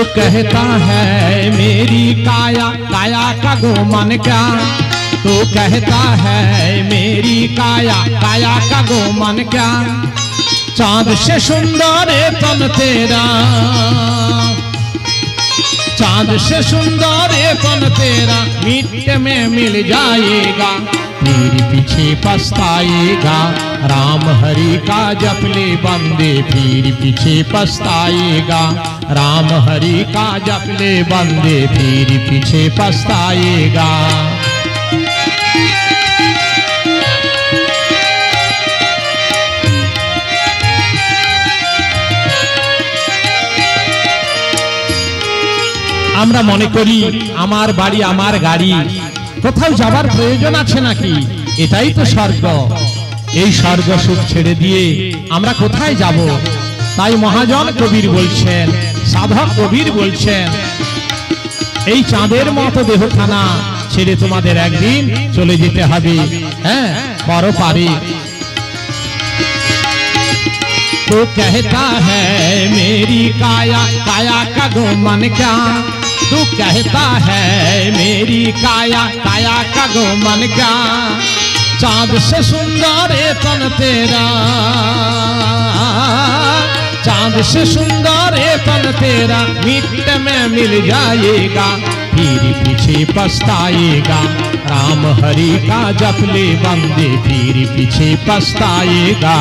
तो कहता है मेरी काया, काया का गोमन क्या। तो कहता है मेरी काया, काया का गोमन क्या। चांद से सुंदर है तन तेरा, चांद से सुंदर है तन तेरा, मिट्टी में मिल जाएगा फिर पीछे पछताएगा। राम हरि का जप ले बंदे फिर पीछे पछताएगा। राम हरि का जप ले बंदे फिर पीछे पछताएगा। আমরা মনে করি আমার বাড়ি আমার গাড়ি, কোথাও যাবার প্রয়োজন আছে নাকি, এটাই তো স্বর্গ। এই স্বর্গ সুখ ছেড়ে দিয়ে আমরা কোথায় যাব। তাই মহাজন কবির বলছেন, সাধক কবির বলছেন, এই চাঁদের মতো দেহখানা ছেড়ে তোমাদের একদিন চলে যেতে হবে, হ্যাঁ, পরপারে। तो कहता है मेरी काया, काया का गोमन क्या। तू कहता है मेरी काया, काया का गोमन क्या। चांद से सुंदर है तन तेरा, चांद से सुंदर है तन तेरा, मिट्टी में मिल जाएगा फिर पीछे पछताएगा। राम हरि का जप ले बंदे फिर पीछे पछताएगा।